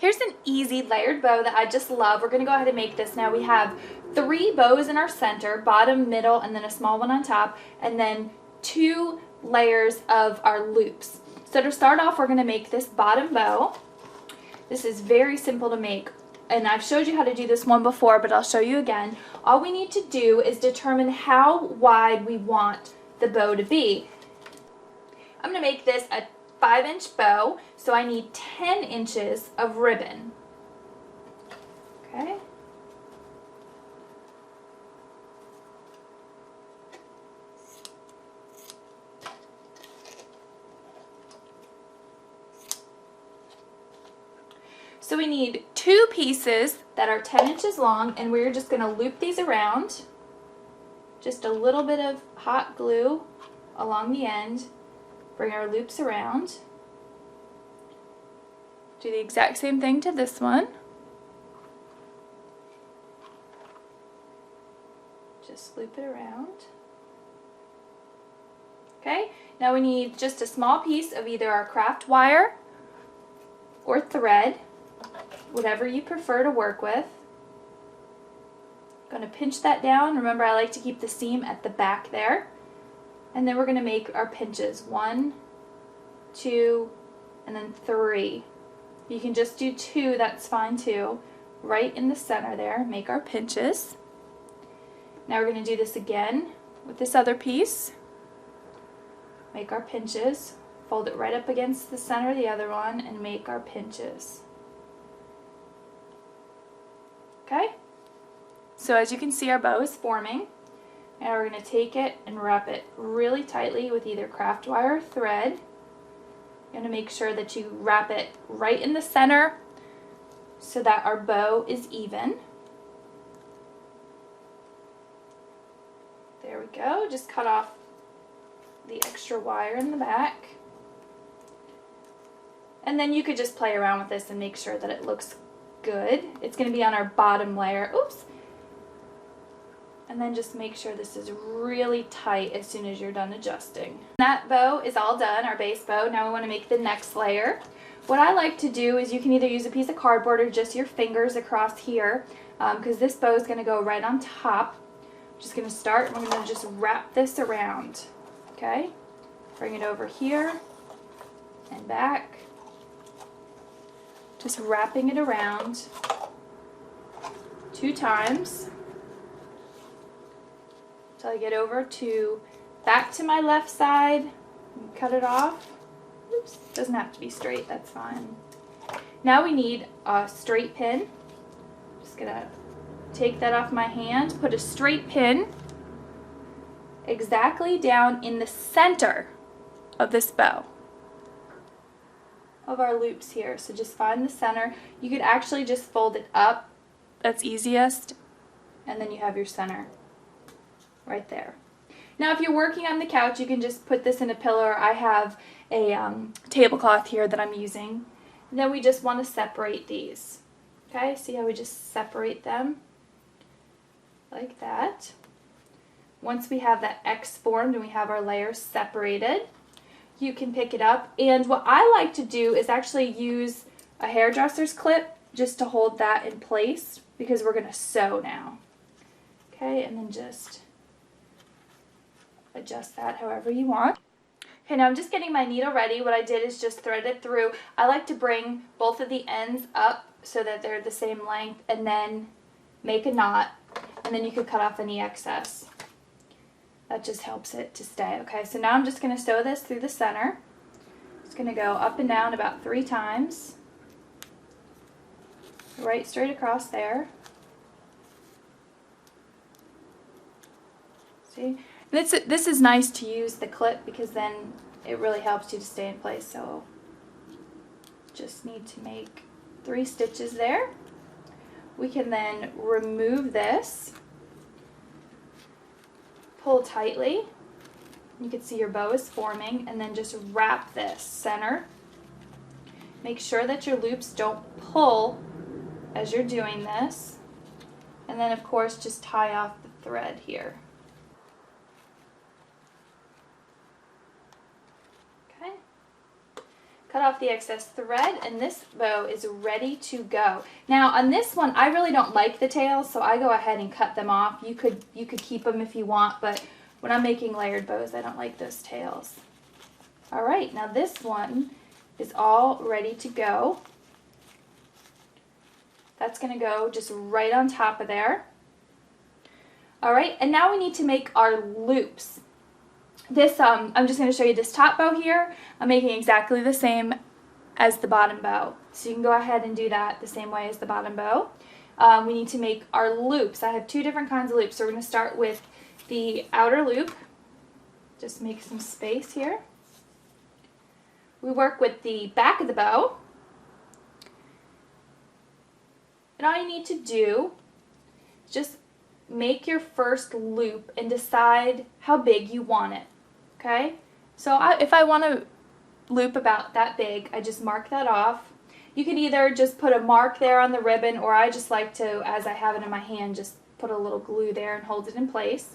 Here's an easy layered bow that I just love. We're going to go ahead and make this now. We have 3 bows in our center, bottom, middle, and then a small one on top, and then 2 layers of our loops. So to start off, we're going to make this bottom bow. This is very simple to make, and I've showed you how to do this one before, but I'll show you again. All we need to do is determine how wide we want the bow to be. I'm going to make this a 5-inch bow, so I need 10 inches of ribbon. Okay. So we need 2 pieces that are 10 inches long, and we're just going to loop these around. Just a little bit of hot glue along the end. Bring our loops around. Do the exact same thing to this one. Just loop it around. Okay, now we need just a small piece of either our craft wire or thread, whatever you prefer to work with. I'm going to pinch that down. Remember, I like to keep the seam at the back there. And then we're going to make our pinches. 1, 2, and then 3. You can just do 2, that's fine too. Right in the center there, make our pinches. Now we're going to do this again with this other piece. Make our pinches. Fold it right up against the center of the other one and make our pinches. Okay? So as you can see, our bow is forming. Now we're going to take it and wrap it really tightly with either craft wire or thread. You're going to make sure that you wrap it right in the center so that our bow is even. There we go. Just cut off the extra wire in the back. And then you could just play around with this and make sure that it looks good. It's going to be on our bottom layer. Oops. And then just make sure this is really tight as soon as you're done adjusting. That bow is all done, our base bow. Now we want to make the next layer. What I like to do is you can either use a piece of cardboard or just your fingers across here, because this bow is going to go right on top. I'm just going to start and we're going to just wrap this around. Okay? Bring it over here and back. Just wrapping it around 2 times. Until I get over to back to my left side and cut it off. Oops, doesn't have to be straight, that's fine. Now we need a straight pin. Just gonna take that off my hand, put a straight pin exactly down in the center of this bow of our loops here. So just find the center. You could actually just fold it up, that's easiest, and then you have your center right there. Now if you're working on the couch, you can just put this in a pillow. I have a tablecloth here that I'm using. And then we just want to separate these. Okay, see how we just separate them like that. Once we have that X formed and we have our layers separated, you can pick it up. And what I like to do is actually use a hairdresser's clip just to hold that in place, because we're going to sew now. Okay, and then just adjust that however you want. Okay, now I'm just getting my needle ready. What I did is just thread it through. I like to bring both of the ends up so that they're the same length, and then make a knot, and then you could cut off any excess. That just helps it to stay. Okay, so now I'm just going to sew this through the center. It's going to go up and down about 3 times. Right straight across there. See? This is nice to use the clip, because then it really helps you to stay in place. So just need to make 3 stitches there. We can then remove this, pull tightly. You can see your bow is forming, and then just wrap this center. Make sure that your loops don't pull as you're doing this. And then of course just tie off the thread here. Cut cut off the excess thread, and this bow is ready to go. Now on this one, I really don't like the tails, so I go ahead and cut them off. You could keep them if you want, but when I'm making layered bows, I don't like those tails. All right, now this one is all ready to go. That's gonna go just right on top of there. All right, and now we need to make our loops. This, I'm just going to show you this top bow here. I'm making exactly the same as the bottom bow. So you can go ahead and do that the same way as the bottom bow. We need to make our loops. I have two different kinds of loops. So we're going to start with the outer loop. Just make some space here. We work with the back of the bow. And all you need to do is just make your first loop and decide how big you want it. Okay, so if I want to loop about that big, I just mark that off. You could either just put a mark there on the ribbon, or I just like to, as I have it in my hand, just put a little glue there and hold it in place.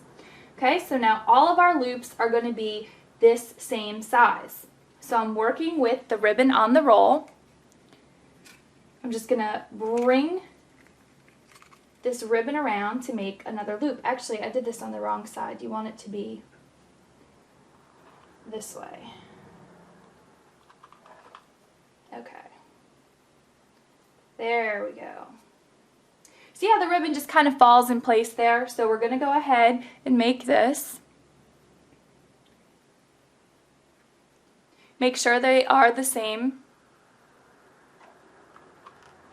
Okay, so now all of our loops are going to be this same size. So I'm working with the ribbon on the roll. I'm just going to bring this ribbon around to make another loop. Actually, I did this on the wrong side. You want it to be this way. Okay. There we go. See how the ribbon just kind of falls in place there? So we're going to go ahead and make this. Make sure they are the same.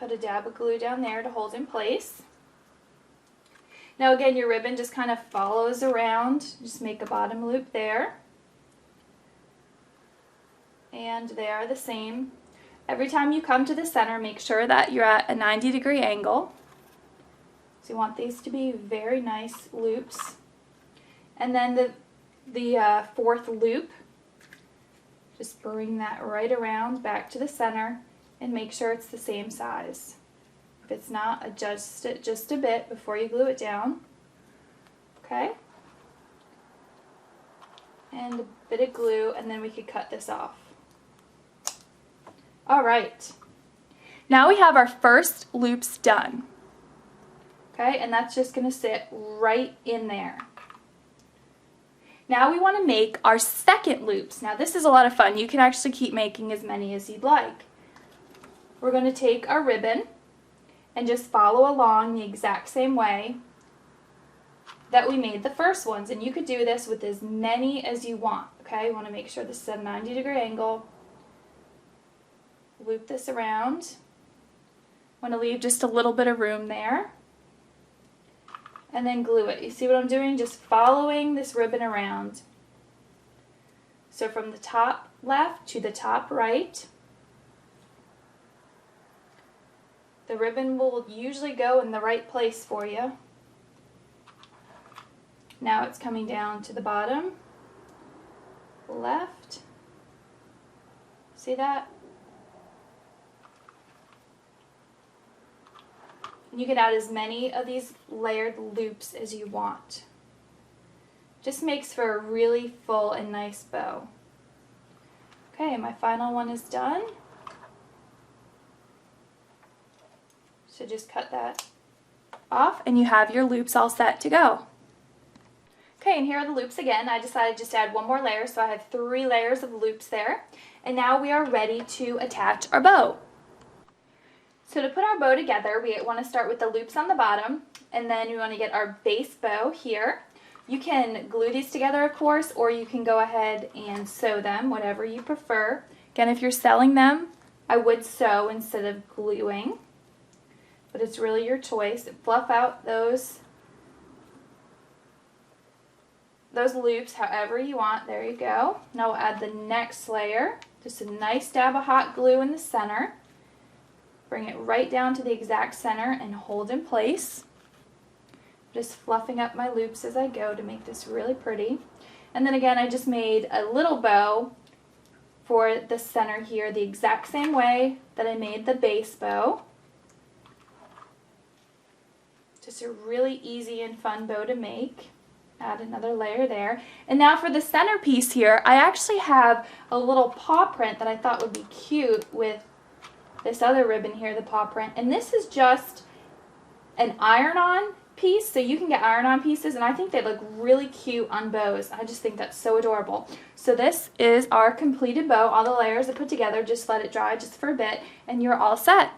Put a dab of glue down there to hold in place. Now again, your ribbon just kind of follows around. Just make a bottom loop there. And they are the same. Every time you come to the center, make sure that you're at a 90-degree angle. So you want these to be very nice loops. And then the fourth loop, just bring that right around back to the center and make sure it's the same size. If it's not, adjust it just a bit before you glue it down. Okay? And a bit of glue, and then we could cut this off. All right. Now we have our first loops done. Okay, and that's just going to sit right in there. Now we want to make our second loops. Now this is a lot of fun. You can actually keep making as many as you'd like. We're going to take our ribbon and just follow along the exact same way that we made the first ones. And you could do this with as many as you want. Okay, you want to make sure this is at a 90-degree angle. Loop this around. Want to leave just a little bit of room there. And then glue it. You see what I'm doing? Just following this ribbon around. So from the top left to the top right. The ribbon will usually go in the right place for you. Now it's coming down to the bottom left. See that? You can add as many of these layered loops as you want. Just makes for a really full and nice bow. Okay, my final one is done. So just cut that off and you have your loops all set to go. Okay, and here are the loops again. I decided just to add one more layer, so I have 3 layers of loops there. And now we are ready to attach our bow. So to put our bow together, we want to start with the loops on the bottom, and then we want to get our base bow here. You can glue these together, of course, or you can go ahead and sew them, whatever you prefer. Again, if you're selling them, I would sew instead of gluing, but it's really your choice. Fluff out those loops however you want. There you go. Now we'll add the next layer. Just a nice dab of hot glue in the center. Bring it right down to the exact center and hold in place. Just fluffing up my loops as I go to make this really pretty. And then again, I just made a little bow for the center here the exact same way that I made the base bow. Just a really easy and fun bow to make. Add another layer there. And now for the centerpiece here, I actually have a little paw print that I thought would be cute with this other ribbon here, the paw print. And this is just an iron-on piece, so you can get iron-on pieces, and I think they look really cute on bows. I just think that's so adorable. So this is our completed bow. All the layers are put together. Just let it dry just for a bit, and you're all set.